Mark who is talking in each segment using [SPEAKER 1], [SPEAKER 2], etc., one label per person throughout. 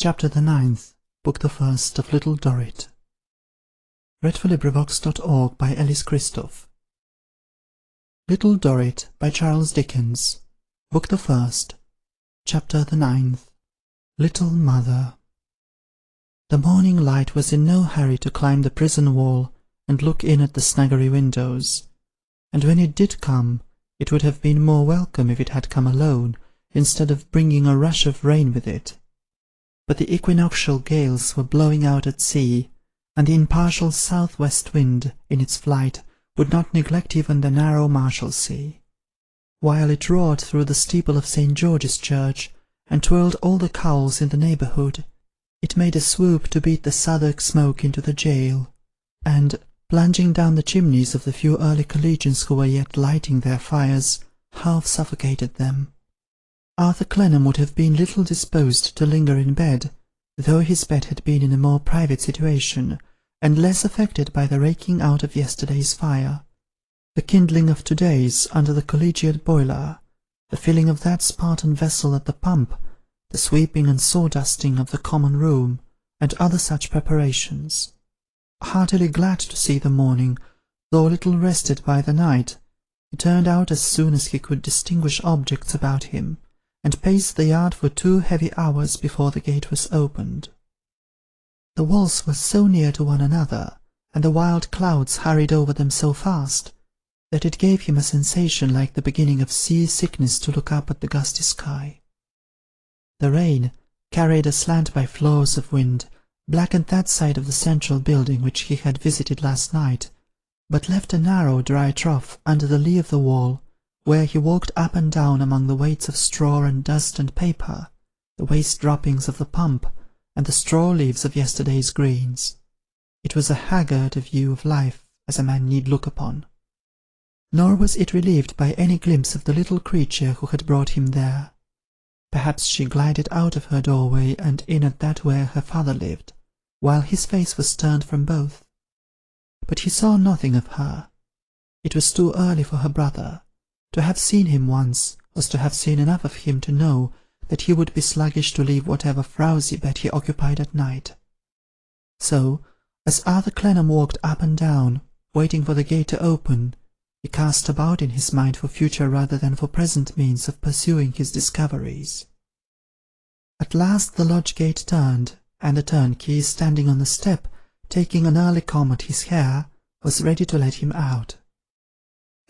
[SPEAKER 1] Chapter the 9th, Book the First of Little Dorrit. read.LibriVox.org by Alice Christoph. Little Dorrit by Charles Dickens. Book the First. Chapter the 9th. Little Mother. The morning light was in no hurry to climb the prison wall and look in at the snuggery windows, and when it did come, it would have been more welcome if it had come alone, instead of bringing a rush of rain with it. But the equinoctial gales were blowing out at sea, and the impartial south-west wind, in its flight, would not neglect even the narrow Marshalsea. While it roared through the steeple of St. George's Church, and twirled all the cowls in the neighbourhood, it made a swoop to beat the Southwark smoke into the jail, and, plunging down the chimneys of the few early collegians who were yet lighting their fires, half suffocated them. Arthur Clennam would have been little disposed to linger in bed, though his bed had been in a more private situation, and less affected by the raking out of yesterday's fire, the kindling of today's under the collegiate boiler, the filling of that Spartan vessel at the pump, the sweeping and sawdusting of the common room, and other such preparations. Heartily glad to see the morning, though little rested by the night, he turned out as soon as he could distinguish objects about him, and paced the yard for 2 heavy hours before the gate was opened. The walls were so near to one another, and the wild clouds hurried over them so fast, that it gave him a sensation like the beginning of sea-sickness to look up at the gusty sky. The rain, carried aslant by flaws of wind, blackened that side of the central building which he had visited last night, but left a narrow dry trough under the lee of the wall, where he walked up and down among the weights of straw and dust and paper, the waste droppings of the pump, and the straw leaves of yesterday's greens. It was a haggard view of life, as a man need look upon. Nor was it relieved by any glimpse of the little creature who had brought him there. Perhaps she glided out of her doorway and in at that where her father lived, while his face was turned from both. But he saw nothing of her. It was too early for her brother. To have seen him once was to have seen enough of him to know that he would be sluggish to leave whatever frowsy bed he occupied at night. So, as Arthur Clennam walked up and down, waiting for the gate to open, he cast about in his mind for future rather than for present means of pursuing his discoveries. At last the lodge gate turned, and the turnkey, standing on the step, taking an early comb at his hair, was ready to let him out.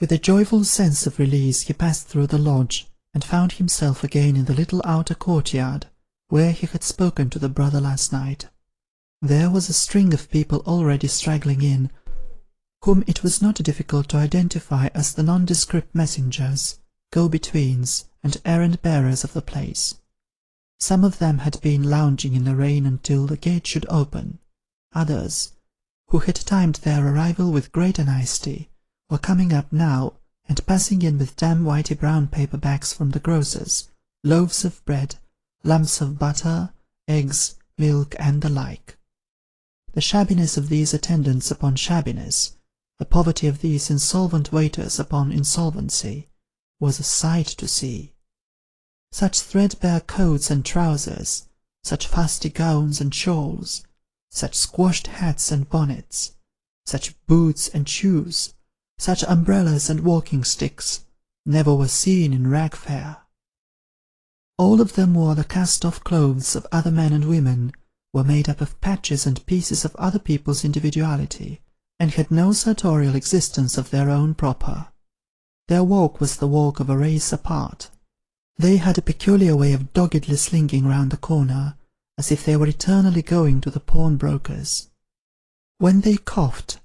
[SPEAKER 1] With a joyful sense of release he passed through the lodge, and found himself again in the little outer courtyard, where he had spoken to the brother last night. There was a string of people already straggling in, whom it was not difficult to identify as the nondescript messengers, go-betweens, and errand-bearers of the place. Some of them had been lounging in the rain until the gate should open. Others, who had timed their arrival with greater nicety, were coming up now, and passing in with damp whitey-brown paper bags from the grocer's, loaves of bread, lumps of butter, eggs, milk, and the like. The shabbiness of these attendants upon shabbiness, the poverty of these insolvent waiters upon insolvency, was a sight to see. Such threadbare coats and trousers, such fusty gowns and shawls, such squashed hats and bonnets, such boots and shoes, such umbrellas and walking-sticks, never were seen in rag fair. All of them wore the cast-off clothes of other men and women, were made up of patches and pieces of other people's individuality, and had no sartorial existence of their own proper. Their walk was the walk of a race apart. They had a peculiar way of doggedly slinking round the corner, as if they were eternally going to the pawnbroker's. When they coughed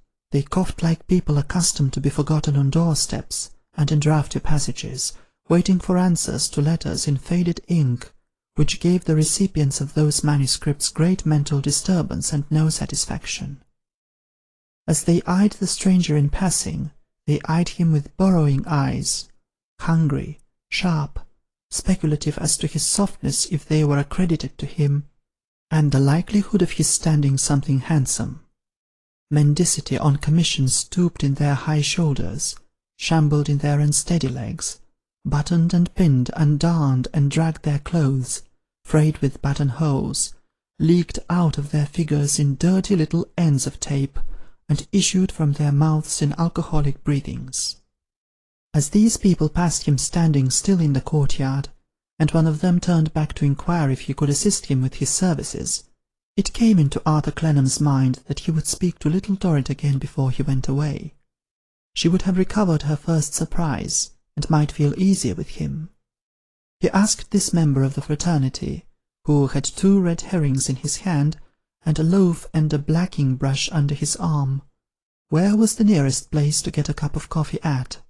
[SPEAKER 1] like people accustomed to be forgotten on doorsteps and in draughty passages, waiting for answers to letters in faded ink, which gave the recipients of those manuscripts great mental disturbance and no satisfaction. As they eyed the stranger in passing, they eyed him with borrowing eyes, hungry, sharp, speculative as to his softness if they were accredited to him, and the likelihood of his standing something handsome. Mendicity on commission stooped in their high shoulders, shambled in their unsteady legs, buttoned and pinned and darned and dragged their clothes, frayed with button-holes, leaked out of their figures in dirty little ends of tape, and issued from their mouths in alcoholic breathings. As these people passed him standing still in the courtyard, and one of them turned back to inquire if he could assist him with his services, it came into Arthur Clennam's mind that he would speak to little Dorrit again before he went away. She would have recovered her first surprise, and might feel easier with him. He asked this member of the fraternity, who had 2 red herrings in his hand, and a loaf and a blacking brush under his arm, where was the nearest place to get a cup of coffee at.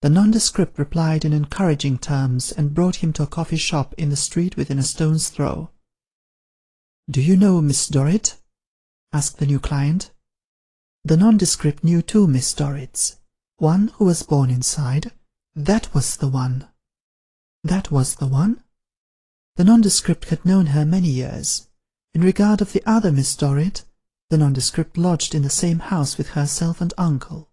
[SPEAKER 1] The nondescript replied in encouraging terms, and brought him to a coffee shop in the street within a stone's throw. "Do you know Miss Dorrit?" asked the new client. The nondescript knew 2 Miss Dorrits, one who was born inside. That was the one. That was the one? The nondescript had known her many years. In regard of the other Miss Dorrit, the nondescript lodged in the same house with herself and uncle.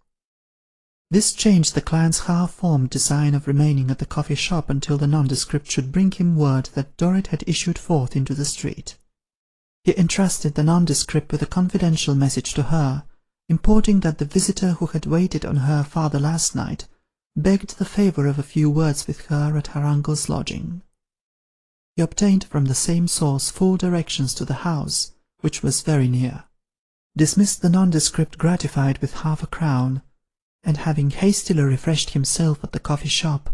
[SPEAKER 1] This changed the client's half-formed design of remaining at the coffee shop until the nondescript should bring him word that Dorrit had issued forth into the street. He entrusted the nondescript with a confidential message to her, importing that the visitor who had waited on her father last night begged the favour of a few words with her at her uncle's lodging. He obtained from the same source full directions to the house, which was very near, dismissed the nondescript gratified with half-a-crown, and having hastily refreshed himself at the coffee shop,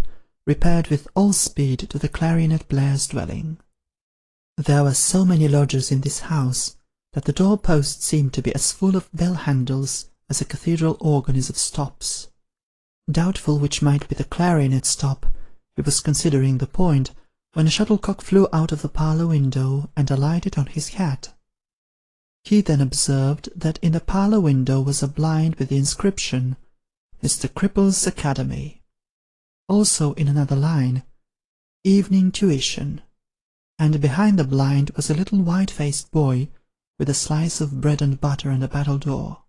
[SPEAKER 1] repaired with all speed to the clarionet player's dwelling. There were so many lodgers in this house that the door-post seemed to be as full of bell-handles as a cathedral organ is of stops. Doubtful which might be the clarionet stop, he was considering the point, when a shuttlecock flew out of the parlour window and alighted on his hat. He then observed that in the parlour window was a blind with the inscription, "Mr. Cripple's Academy." Also in another line, "Evening Tuition," and behind the blind was a little white-faced boy with a slice of bread and butter and a battledore.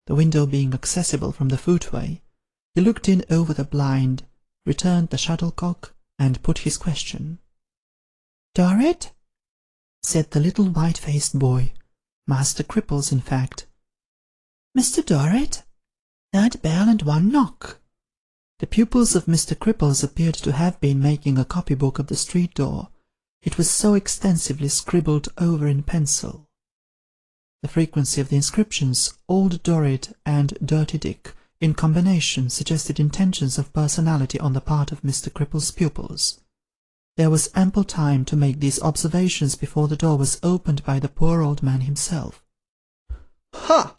[SPEAKER 1] The window being accessible from the footway, he looked in over the blind, returned the shuttlecock, and put his question. "Dorrit?" said the little white-faced boy, Master Cripples, in fact. "Mr. Dorrit? That bell and one knock." The pupils of Mr. Cripples appeared to have been making a copybook of the street door, it was so extensively scribbled over in pencil. The frequency of the inscriptions, Old Dorrit and Dirty Dick, in combination, suggested intentions of personality on the part of Mr. Cripple's pupils. There was ample time to make these observations before the door was opened by the poor old man himself. "Ha!"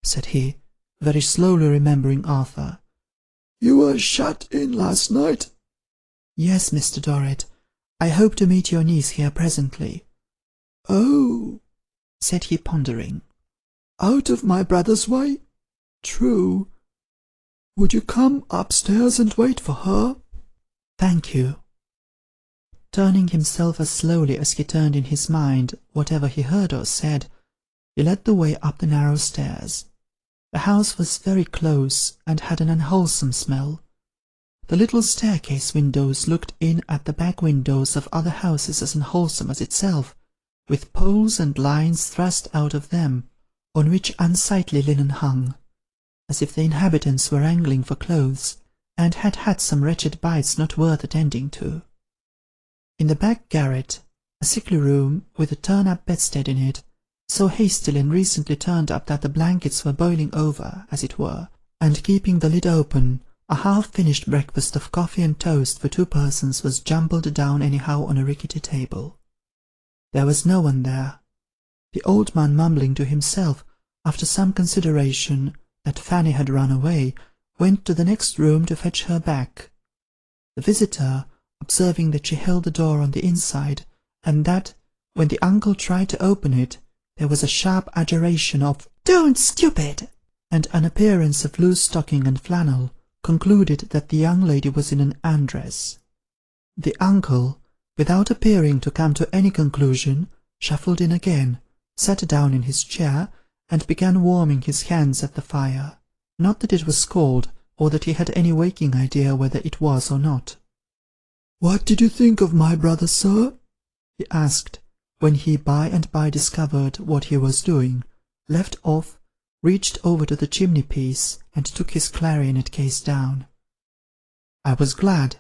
[SPEAKER 1] said he, very slowly remembering Arthur. "You were shut in last night?" "Yes, Mr. Dorrit. I hope to meet your niece here presently." "Oh," said he, pondering. "Out of my brother's way? True. Would you come upstairs and wait for her?" "Thank you." Turning himself as slowly as he turned in his mind whatever he heard or said, he led the way up the narrow stairs. The house was very close, and had an unwholesome smell. The little staircase windows looked in at the back windows of other houses as unwholesome as itself, with poles and lines thrust out of them, on which unsightly linen hung, as if the inhabitants were angling for clothes, and had had some wretched bites not worth attending to. In the back garret, a sickly room with a turn-up bedstead in it, so hastily and recently turned up that the blankets were boiling over, as it were, and keeping the lid open, a half-finished breakfast of coffee and toast for 2 persons was jumbled down anyhow on a rickety table. There was no one there. The old man, mumbling to himself, after some consideration, that Fanny had run away, went to the next room to fetch her back. The visitor, observing that she held the door on the inside, and that, when the uncle tried to open it, there was a sharp adjuration of "Don't, stupid!" and an appearance of loose stocking and flannel, concluded that the young lady was in an undress. The uncle, without appearing to come to any conclusion, shuffled in again, sat down in his chair, and began warming his hands at the fire. Not that it was cold, or that he had any waking idea whether it was or not. "What did you think of my brother, sir?" he asked, when he by and by discovered what he was doing, left off, reached over to the chimney-piece, and took his clarionet case down. "I was glad,"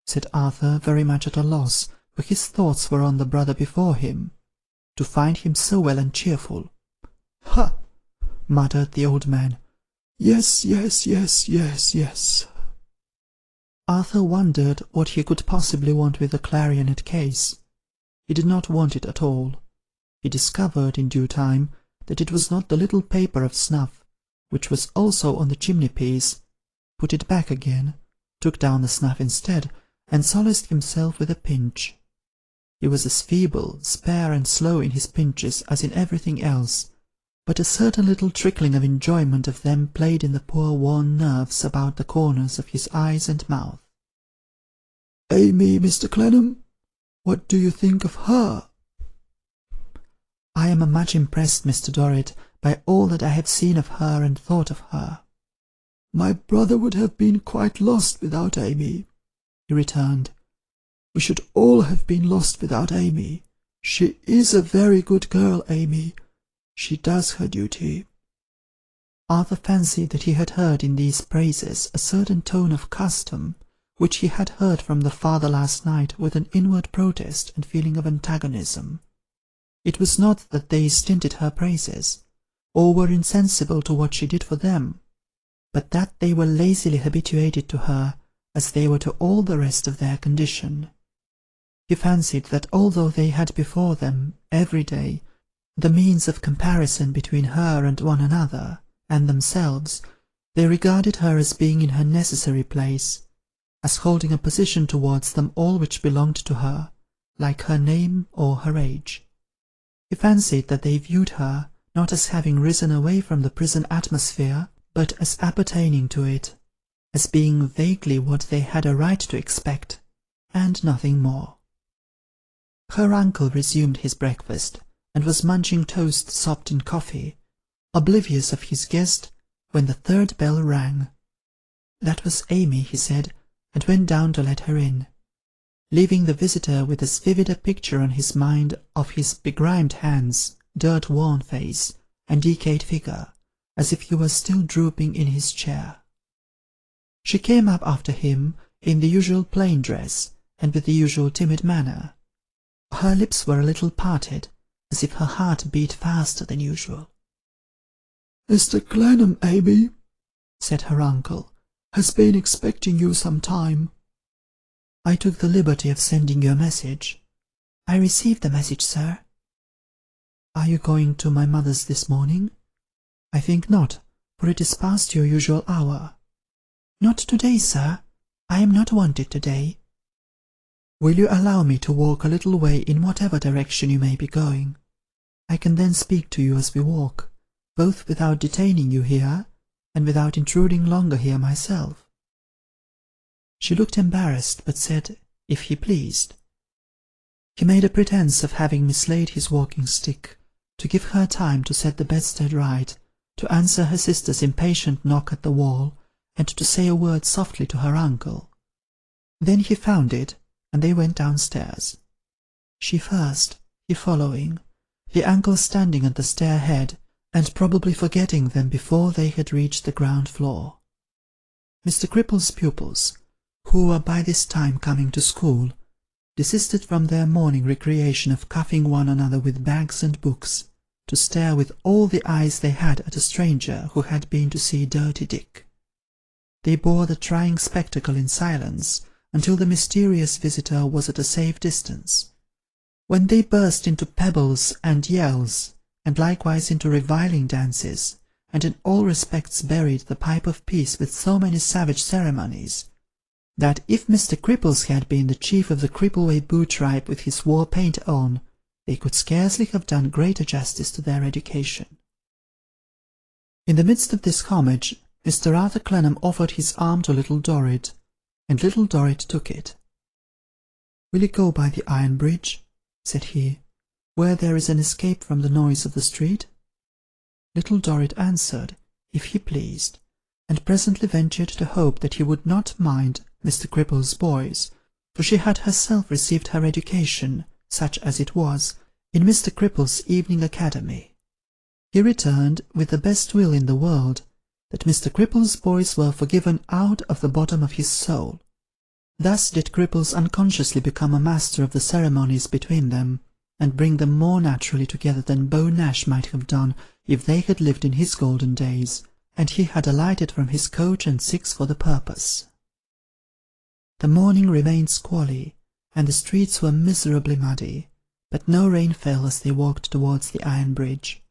[SPEAKER 1] said Arthur, very much at a loss, for his thoughts were on the brother before him, "to find him so well and cheerful." "Ha!" muttered the old man. "Yes, yes, yes, yes, yes." Arthur wondered what he could possibly want with the clarionet case. He did not want it at all. He discovered, in due time, that it was not the little paper of snuff, which was also on the chimney-piece, put it back again, took down the snuff instead, and solaced himself with a pinch. He was as feeble, spare, and slow in his pinches as in everything else, but a certain little trickling of enjoyment of them played in the poor worn nerves about the corners of his eyes and mouth. "Amy, Mr. Clennam, what do you think of her?" "I am much impressed, Mr. Dorrit, by all that I have seen of her and thought of her." "My brother would have been quite lost without Amy," he returned. "We should all have been lost without Amy. She is a very good girl, Amy. She does her duty." Arthur fancied that he had heard in these praises a certain tone of custom, which he had heard from the father last night with an inward protest and feeling of antagonism. It was not that they stinted her praises, or were insensible to what she did for them, but that they were lazily habituated to her, as they were to all the rest of their condition. He fancied that although they had before them, every day, the means of comparison between her and one another, and themselves, they regarded her as being in her necessary place, as holding a position towards them all which belonged to her, like her name or her age. He fancied that they viewed her, not as having risen away from the prison atmosphere, but as appertaining to it, as being vaguely what they had a right to expect, and nothing more. Her uncle resumed his breakfast, and was munching toast sopped in coffee, oblivious of his guest, when the third bell rang. That was Amy, he said, and went down to let her in, leaving the visitor with as vivid a picture on his mind of his begrimed hands, dirt-worn face, and decayed figure, as if he was still drooping in his chair. She came up after him in the usual plain dress, and with the usual timid manner. Her lips were a little parted, as if her heart beat faster than usual. "Mr. Clennam, Amy," said her uncle, "has been expecting you some time." "I took the liberty of sending you a message." "I received the message, sir." "Are you going to my mother's this morning?" "I think not, for it is past your usual hour." "Not to-day, sir. I am not wanted to-day." "Will you allow me to walk a little way in whatever direction you may be going? I can then speak to you as we walk, both without detaining you here, and without intruding longer here myself." She looked embarrassed, but said, if he pleased. He made a pretence of having mislaid his walking-stick, to give her time to set the bedstead right, to answer her sister's impatient knock at the wall, and to say a word softly to her uncle. Then he found it, and they went downstairs. She first, he following, the uncle standing at the stair-head, and probably forgetting them before they had reached the ground floor. Mr. Cripple's pupils, who were by this time coming to school, desisted from their morning recreation of cuffing one another with bags and books, to stare with all the eyes they had at a stranger who had been to see Dirty Dick. They bore the trying spectacle in silence until the mysterious visitor was at a safe distance, when they burst into pebbles and yells, and likewise into reviling dances, and in all respects buried the pipe of peace with so many savage ceremonies, that if Mr. Cripples had been the chief of the Crippleway Boo tribe with his war paint on, they could scarcely have done greater justice to their education. In the midst of this homage, Mr. Arthur Clennam offered his arm to little Dorrit, and little Dorrit took it. "Will you go by the iron bridge?" said he, "where there is an escape from the noise of the street?" Little Dorrit answered, if he pleased, and presently ventured to hope that he would not mind Mr. Cripple's boys, for she had herself received her education, such as it was, in Mr. Cripple's evening academy. He returned with the best will in the world that Mr. Cripple's boys were forgiven out of the bottom of his soul. Thus did Cripples unconsciously become a master of the ceremonies between them, and bring them more naturally together than Beau Nash might have done if they had lived in his golden days, and he had alighted from his coach and six for the purpose. The morning remained squally, and the streets were miserably muddy, but no rain fell as they walked towards the iron bridge.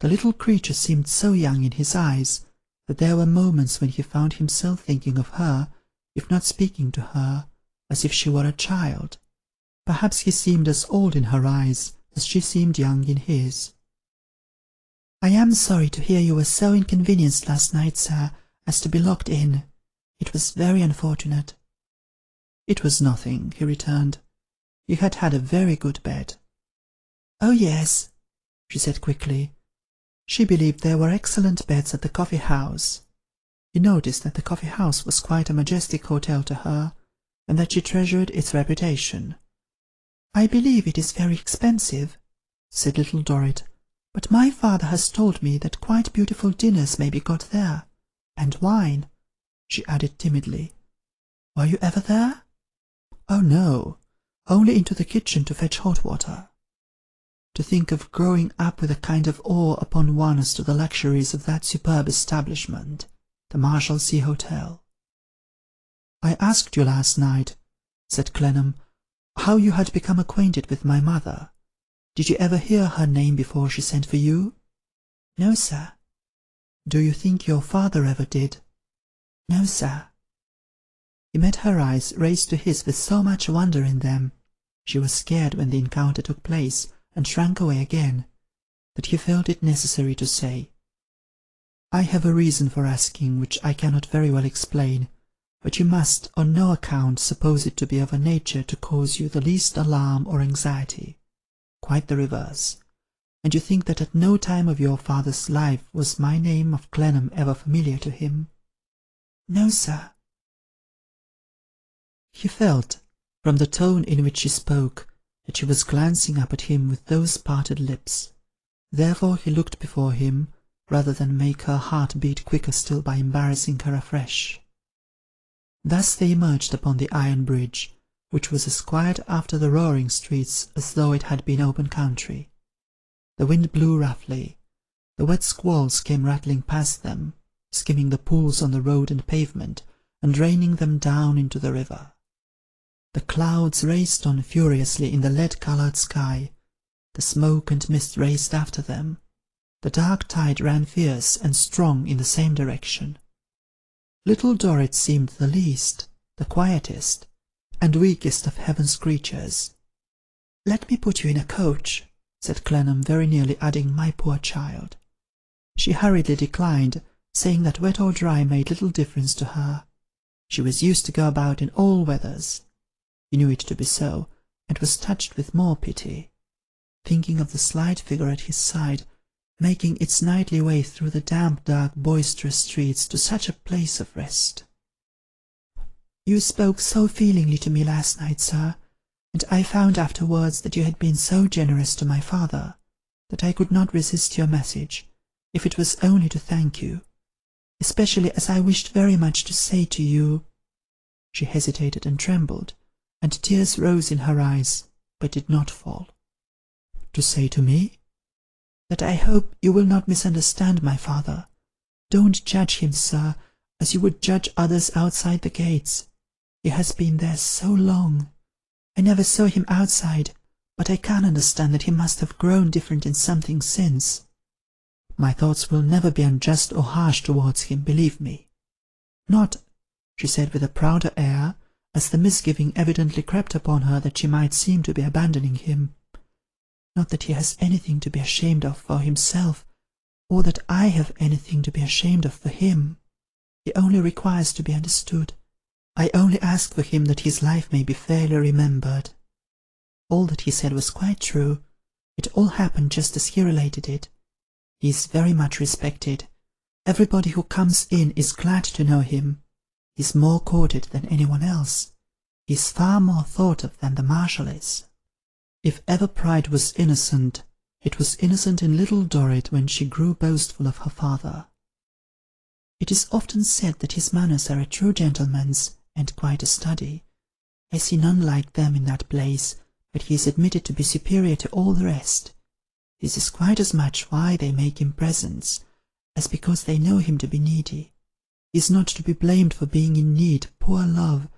[SPEAKER 1] The little creature seemed so young in his eyes that there were moments when he found himself thinking of her, if not speaking to her, as if she were a child. Perhaps he seemed as old in her eyes as she seemed young in his. "I am sorry to hear you were so inconvenienced last night, sir, as to be locked in. It was very unfortunate." "It was nothing," he returned. "You had had a very good bed." "Oh, yes," she said quickly. She believed there were excellent beds at the coffee-house. He noticed that the coffee-house was quite a majestic hotel to her, and that she treasured its reputation. "I believe it is very expensive," said little Dorrit, "but my father has told me that quite beautiful dinners may be got there, and wine," she added timidly. "Were you ever there?" "Oh, no, only into the kitchen to fetch hot water." To think of growing up with a kind of awe upon one as to the luxuries of that superb establishment, the Marshalsea Hotel. "I asked you last night," said Clennam, "how you had become acquainted with my mother. Did you ever hear her name before she sent for you?" "No, sir." "Do you think your father ever did?" "No, sir." He met her eyes raised to his with so much wonder in them, she was scared when the encounter took place, and shrank away again, that he felt it necessary to say, "I have a reason for asking which I cannot very well explain, but you must on no account suppose it to be of a nature to cause you the least alarm or anxiety. Quite the reverse. And you think that at no time of your father's life was my name of Clennam ever familiar to him?" "No, sir." He felt, from the tone in which she spoke, that she was glancing up at him with those parted lips. Therefore he looked before him, rather than make her heart beat quicker still by embarrassing her afresh. Thus they emerged upon the iron bridge, which was as quiet after the roaring streets as though it had been open country. The wind blew roughly. The wet squalls came rattling past them, skimming the pools on the road and pavement, and raining them down into the river. The clouds raced on furiously in the lead-coloured sky. The smoke and mist raced after them. The dark tide ran fierce and strong in the same direction. Little Dorrit seemed the least, the quietest, and weakest of heaven's creatures. "Let me put you in a coach," said Clennam, very nearly adding, "my poor child." She hurriedly declined, saying that wet or dry made little difference to her. She was used to go about in all weathers. He knew it to be so, and was touched with more pity, thinking of the slight figure at his side, making its nightly way through the damp, dark, boisterous streets to such a place of rest. "You spoke so feelingly to me last night, sir, and I found afterwards that you had been so generous to my father, that I could not resist your message, if it was only to thank you, especially as I wished very much to say to you—" She hesitated and trembled, and tears rose in her eyes, but did not fall. "To say to me?" "That I hope you will not misunderstand my father. Don't judge him, sir, as you would judge others outside the gates. He has been there so long. I never saw him outside, but I can understand that he must have grown different in something since. My thoughts will never be unjust or harsh towards him, believe me. Not," she said with a prouder air, as the misgiving evidently crept upon her that she might seem to be abandoning him, "not that he has anything to be ashamed of for himself, or that I have anything to be ashamed of for him. He only requires to be understood. I only ask for him that his life may be fairly remembered." All that he said was quite true. It all happened just as he related it. He is very much respected. Everybody who comes in is glad to know him. He is more courted than anyone else. He is far more thought of than the Marshal is. If ever pride was innocent, it was innocent in little Dorrit when she grew boastful of her father. It is often said that his manners are a true gentleman's, and quite a study. I see none like them in that place, but he is admitted to be superior to all the rest. This is quite as much why they make him presents, as because they know him to be needy. He is not to be blamed for being in need, poor love.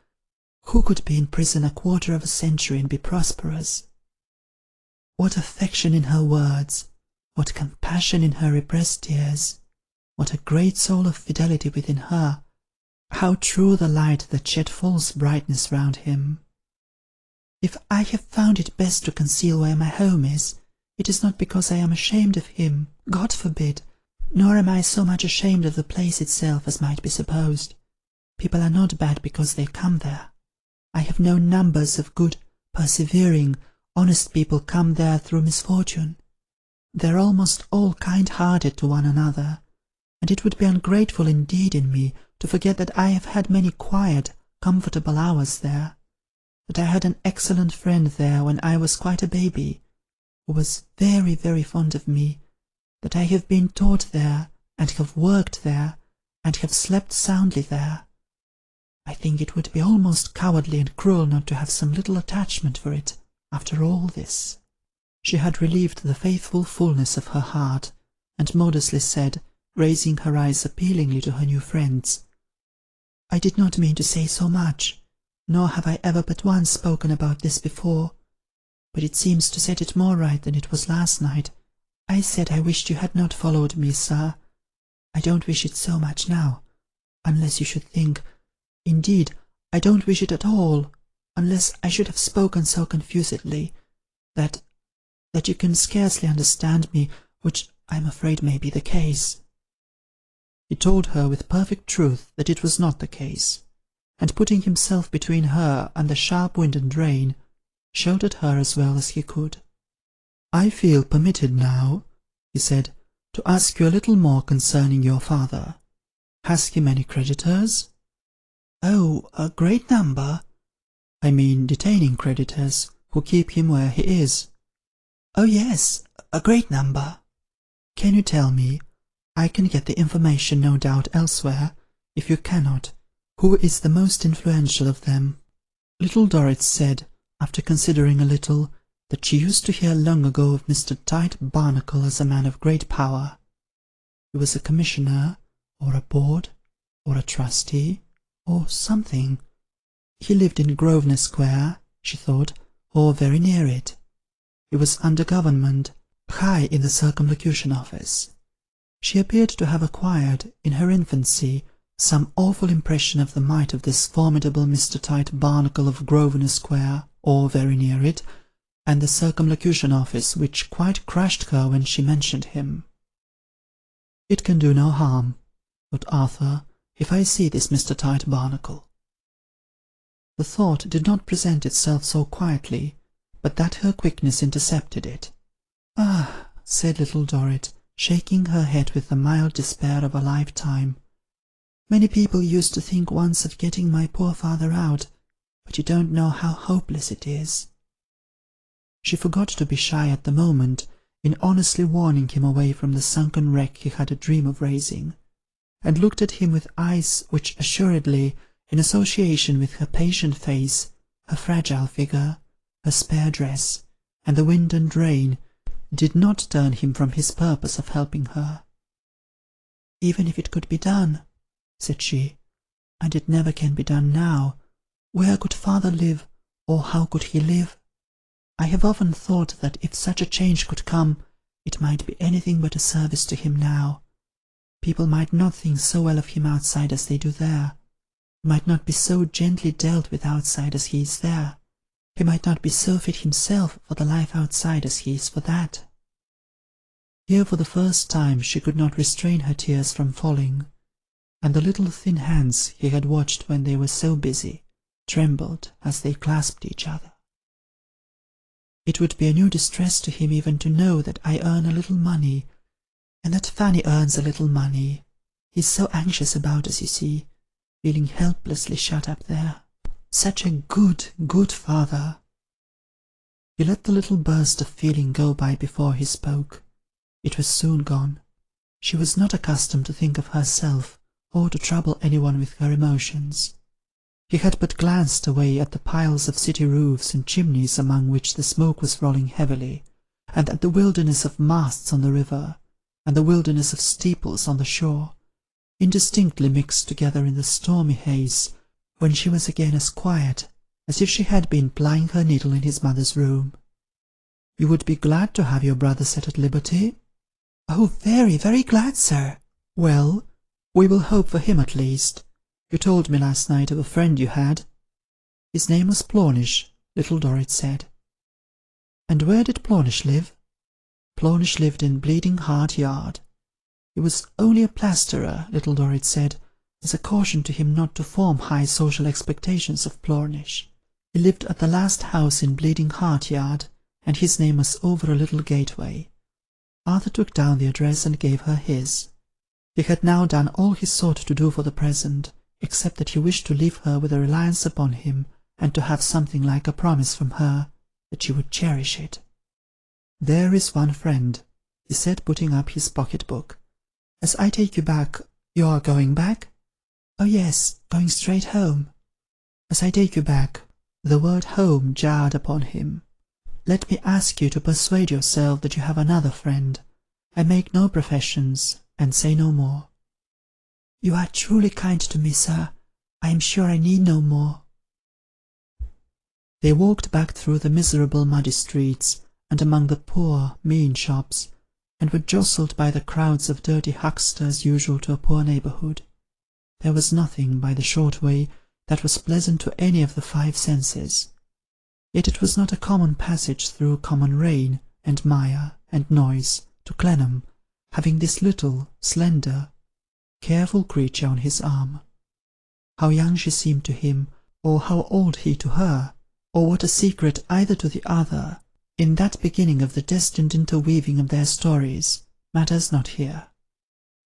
[SPEAKER 1] Who could be in prison a quarter of a century and be prosperous? What affection in her words, what compassion in her repressed tears, what a great soul of fidelity within her, how true the light that shed false brightness round him. If I have found it best to conceal where my home is, it is not because I am ashamed of him, God forbid, nor am I so much ashamed of the place itself as might be supposed. People are not bad because they come there. I have known numbers of good, persevering, honest people come there through misfortune. They are almost all kind-hearted to one another, and it would be ungrateful indeed in me to forget that I have had many quiet, comfortable hours there, that I had an excellent friend there when I was quite a baby, who was very, very fond of me, that I have been taught there, and have worked there, and have slept soundly there. I think it would be almost cowardly and cruel not to have some little attachment for it, after all this. She had relieved the faithful fullness of her heart, and modestly said, raising her eyes appealingly to her new friends, "I did not mean to say so much, nor have I ever but once spoken about this before, but it seems to set it more right than it was last night. I said I wished you had not followed me, sir. I don't wish it so much now, unless you should think— Indeed, I don't wish it at all, unless I should have spoken so confusedly, that you can scarcely understand me, which I am afraid may be the case." He told her with perfect truth that it was not the case, and putting himself between her and the sharp wind and rain, sheltered her as well as he could. "I feel permitted now," he said, "to ask you a little more concerning your father. Has he many creditors?" "Oh, a great number." "I mean detaining creditors, who keep him where he is." "Oh yes, a great number." "Can you tell me— I can get the information no doubt elsewhere, if you cannot— who is the most influential of them?" Little Dorrit said, after considering a little, that she used to hear long ago of Mr. Tite Barnacle as a man of great power. He was a commissioner, or a board, or a trustee, or something. He lived in Grosvenor Square, she thought, or very near it. He was under government, high in the Circumlocution Office. She appeared to have acquired, in her infancy, some awful impression of the might of this formidable Mr. Tite Barnacle of Grosvenor Square, or very near it, and the Circumlocution Office, which quite crushed her when she mentioned him. "It can do no harm," thought Arthur, "if I see this Mr. Tite Barnacle." The thought did not present itself so quietly, but that her quickness intercepted it. "Ah," said little Dorrit, shaking her head with the mild despair of a lifetime, "many people used to think once of getting my poor father out, but you don't know how hopeless it is." She forgot to be shy at the moment, in honestly warning him away from the sunken wreck he had a dream of raising, and looked at him with eyes which assuredly, in association with her patient face, her fragile figure, her spare dress, and the wind and rain, did not turn him from his purpose of helping her. "Even if it could be done," said she, "and it never can be done now, where could father live, or how could he live? I have often thought that if such a change could come, it might be anything but a service to him now. People might not think so well of him outside as they do there. He might not be so gently dealt with outside as he is there. He might not be so fit himself for the life outside as he is for that." Here for the first time she could not restrain her tears from falling, and the little thin hands he had watched when they were so busy trembled as they clasped each other. "It would be a new distress to him even to know that I earn a little money, and that Fanny earns a little money. He is so anxious about us, you see, feeling helplessly shut up there. Such a good, good father." He let the little burst of feeling go by before he spoke. It was soon gone. She was not accustomed to think of herself, or to trouble anyone with her emotions. He had but glanced away at the piles of city roofs and chimneys among which the smoke was rolling heavily, and at the wilderness of masts on the river, and the wilderness of steeples on the shore, indistinctly mixed together in the stormy haze, when she was again as quiet as if she had been plying her needle in his mother's room. "You would be glad to have your brother set at liberty?" "Oh, very, very glad, sir." "Well, we will hope for him at least. You told me last night of a friend you had." "His name was Plornish," little Dorrit said. "And where did Plornish live?" "Plornish lived in Bleeding Heart Yard. He was only a plasterer," little Dorrit said, as a caution to him not to form high social expectations of Plornish. He lived at the last house in Bleeding Heart Yard, and his name was over a little gateway. Arthur took down the address and gave her his. He had now done all he sought to do for the present, except that he wished to leave her with a reliance upon him, and to have something like a promise from her that she would cherish it. "There is one friend," he said, putting up his pocket-book. "As I take you back, you are going back?" "Oh yes, going straight home." "As I take you back," the word home jarred upon him. "Let me ask you to persuade yourself that you have another friend. I make no professions, and say no more." "You are truly kind to me, sir. I am sure I need no more." They walked back through the miserable muddy streets, and among the poor, mean shops, and were jostled by the crowds of dirty hucksters usual to a poor neighbourhood. There was nothing, by the short way, that was pleasant to any of the five senses. Yet it was not a common passage through common rain, and mire, and noise, to Clennam, having this little, slender, careful creature on his arm. How young she seemed to him, or how old he to her, or what a secret either to the other, in that beginning of the destined interweaving of their stories, matters not here.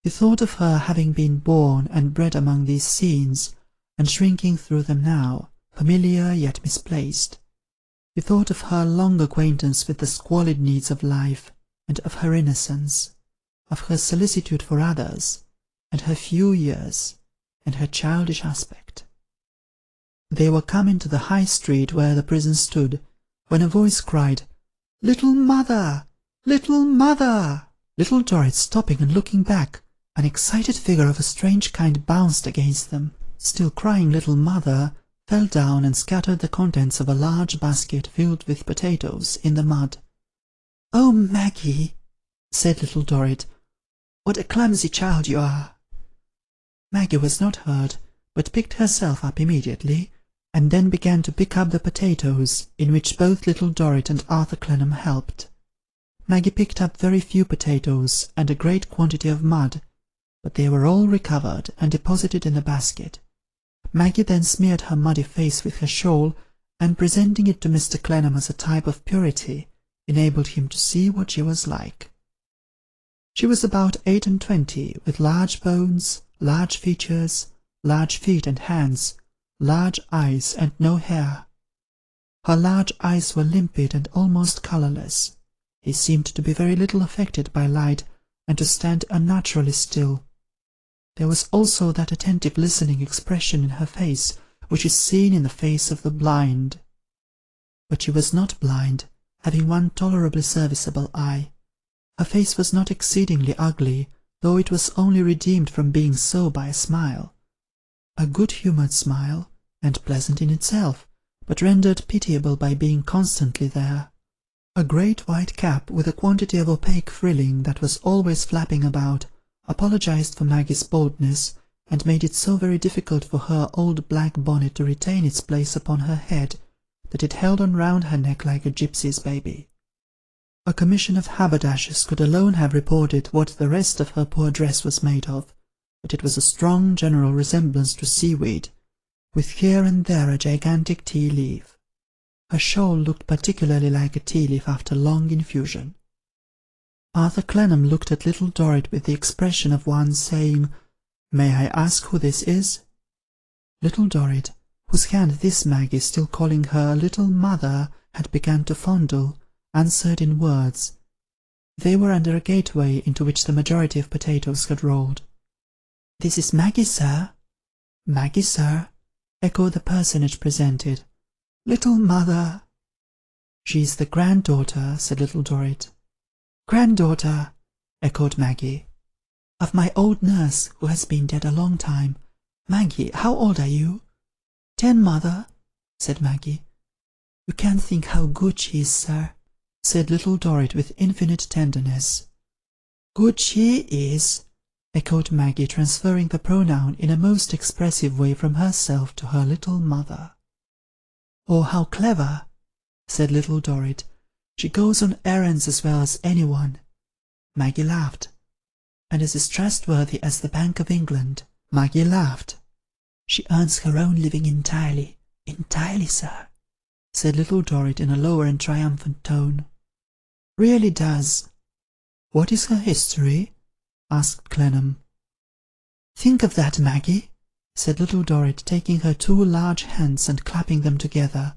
[SPEAKER 1] He thought of her having been born and bred among these scenes, and shrinking through them now, familiar yet misplaced. He thought of her long acquaintance with the squalid needs of life, and of her innocence, of her solicitude for others, and her few years, and her childish aspect. They were come into the high street where the prison stood, when a voice cried, "Little mother! Little mother!" Little Dorrit, stopping and looking back, an excited figure of a strange kind bounced against them. Still crying "Little mother," fell down and scattered the contents of a large basket filled with potatoes in the mud. "Oh, Maggie," said little Dorrit, "what a clumsy child you are!" Maggie was not hurt, but picked herself up immediately, and then began to pick up the potatoes, in which both little Dorrit and Arthur Clennam helped. Maggie picked up very few potatoes and a great quantity of mud, but they were all recovered and deposited in the basket. Maggie then smeared her muddy face with her shawl, and presenting it to Mr. Clennam as a type of purity, enabled him to see what she was like. She was about 28, with large bones, large features, large feet and hands, large eyes, and no hair. Her large eyes were limpid and almost colourless. They seemed to be very little affected by light, and to stand unnaturally still. There was also that attentive listening expression in her face which is seen in the face of the blind. But she was not blind, having one tolerably serviceable eye. Her face was not exceedingly ugly, though it was only redeemed from being so by a smile. A good-humoured smile, and pleasant in itself, but rendered pitiable by being constantly there. A great white cap, with a quantity of opaque frilling that was always flapping about, apologized for Maggie's boldness, and made it so very difficult for her old black bonnet to retain its place upon her head, that it held on round her neck like a gypsy's baby. A commission of haberdashers could alone have reported what the rest of her poor dress was made of, but it was a strong general resemblance to seaweed, with here and there a gigantic tea-leaf. Her shawl looked particularly like a tea-leaf after long infusion. Arthur Clennam looked at little Dorrit with the expression of one saying, "May I ask who this is?" Little Dorrit, whose hand this Maggie, still calling her "little mother," had begun to fondle, answered in words. They were under a gateway into which the majority of potatoes had rolled. "This is Maggie, sir." "Maggie, sir," echoed the personage presented. "Little mother." "She is the granddaughter," said little Dorrit. "Granddaughter," echoed Maggie. "Of my old nurse, who has been dead a long time. Maggie, how old are you?" "10, mother," said Maggie. "You can't think how good she is, sir," said little Dorrit with infinite tenderness. "Good she is," echoed Maggie, transferring the pronoun in a most expressive way from herself to her little mother. "Oh, how clever," said little Dorrit. "She goes on errands as well as anyone." Maggie laughed. "And is as trustworthy as the Bank of England." Maggie laughed. "She earns her own living entirely, entirely, sir," said little Dorrit in a lower and triumphant tone. "Really does." "What is her history?" asked Clennam. "Think of that, Maggie," said little Dorrit, taking her 2 large hands and clapping them together.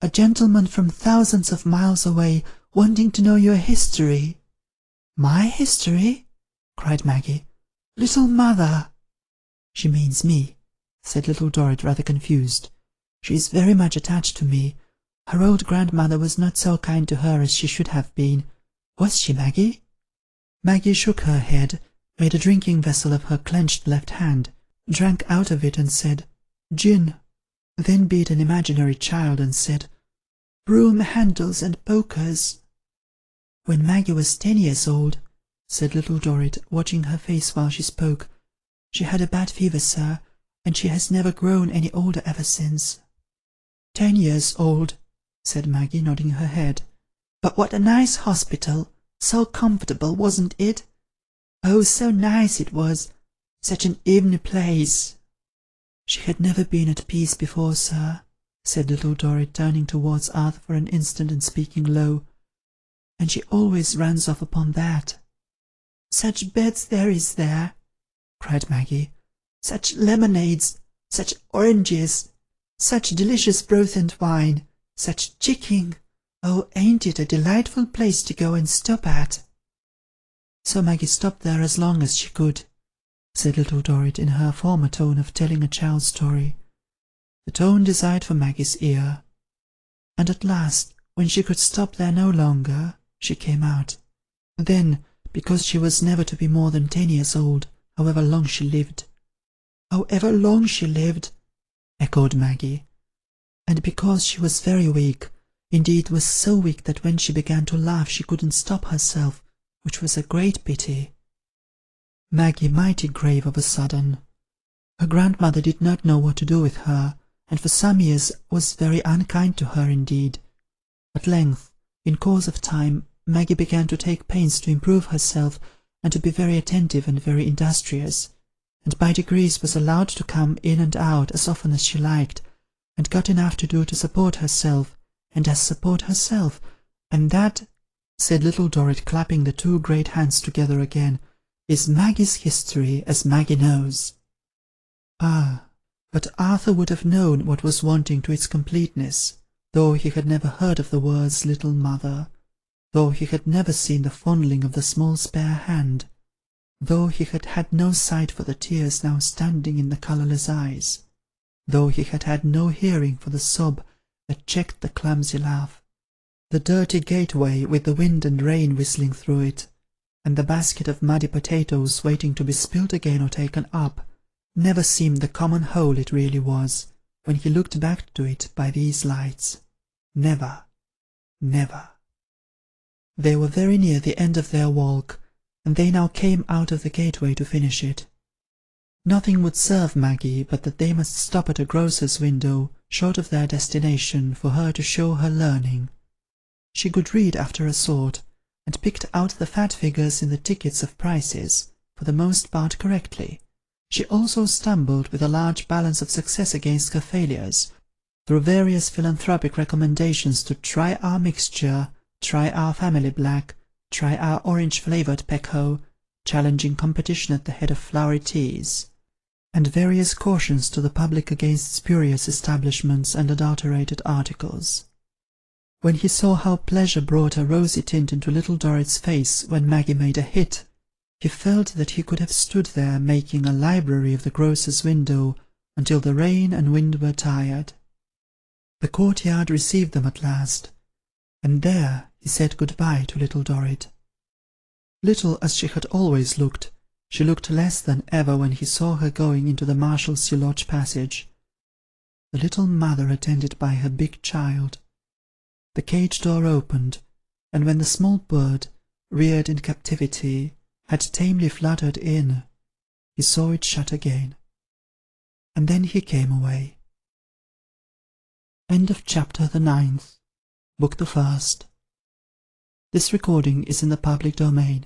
[SPEAKER 1] "A gentleman from thousands of miles away wanting to know your history." "My history?" cried Maggie. "Little mother!" "She means me," said little Dorrit, rather confused. "She is very much attached to me. Her old grandmother was not so kind to her as she should have been. Was she, Maggie?" Maggie shook her head, made a drinking vessel of her clenched left hand, drank out of it and said, "Gin," then beat an imaginary child and said, "Broom handles and pokers." "When Maggie was 10 years old," said little Dorrit, watching her face while she spoke, "she had a bad fever, sir, and she has never grown any older ever since." 10 years old," said Maggie, nodding her head. "But what a nice hospital! So comfortable, wasn't it? Oh, so nice it was! Such an evening place!" "She had never been at peace before, sir," said little Dorrit, turning towards Arthur for an instant and speaking low, "and she always runs off upon that." "Such beds there is there!" cried Maggie. "Such lemonades, such oranges, such delicious broth and wine, such chicken! Oh, ain't it a delightful place to go and stop at?" So Maggie stopped there as long as she could, said little Dorrit in her former tone of telling a child's story, the tone desired for Maggie's ear. And at last, when she could stop there no longer, she came out. Then, because she was never to be more than 10 years old, however long she lived. "However long she lived," echoed Maggie. "And because she was very weak, indeed was so weak that when she began to laugh she couldn't stop herself, which was a great pity." Maggie mighty grave of a sudden. Her grandmother did not know what to do with her, and for some years was very unkind to her indeed. At length, in course of time, Maggie began to take pains to improve herself, and to be very attentive and very industrious, and by degrees was allowed to come in and out as often as she liked, and got enough to do to support herself, and as support herself, and that, said little Dorrit, clapping the 2 great hands together again, is Maggie's history, as Maggie knows. Ah, but Arthur would have known what was wanting to its completeness, though he had never heard of the words little mother, though he had never seen the fondling of the small spare hand, though he had had no sight for the tears now standing in the colourless eyes, though he had had no hearing for the sob that checked the clumsy laugh. The dirty gateway with the wind and rain whistling through it, and the basket of muddy potatoes waiting to be spilled again or taken up, never seemed the common hole it really was, when he looked back to it by these lights. Never, never. They were very near the end of their walk, and they now came out of the gateway to finish it. Nothing would serve Maggie but that they must stop at a grocer's window, short of their destination, for her to show her learning. She could read after a sort, and picked out the fat figures in the tickets of prices, for the most part correctly. She also stumbled with a large balance of success against her failures, through various philanthropic recommendations to try our mixture, try our family black, try our orange-flavoured Pekoe, challenging competition at the head of flowery teas, and various cautions to the public against spurious establishments and adulterated articles. When he saw how pleasure brought a rosy tint into little Dorrit's face when Maggie made a hit, he felt that he could have stood there making a library of the grocer's window until the rain and wind were tired. The courtyard received them at last, and there he said good-bye to little Dorrit. Little as she had always looked, she looked less than ever when he saw her going into the Marshalsea Lodge passage. The little mother attended by her big child. The cage door opened, and when the small bird, reared in captivity, had tamely fluttered in, he saw it shut again. And then he came away. End of chapter the 9th. Book the 1st. This recording is in the public domain.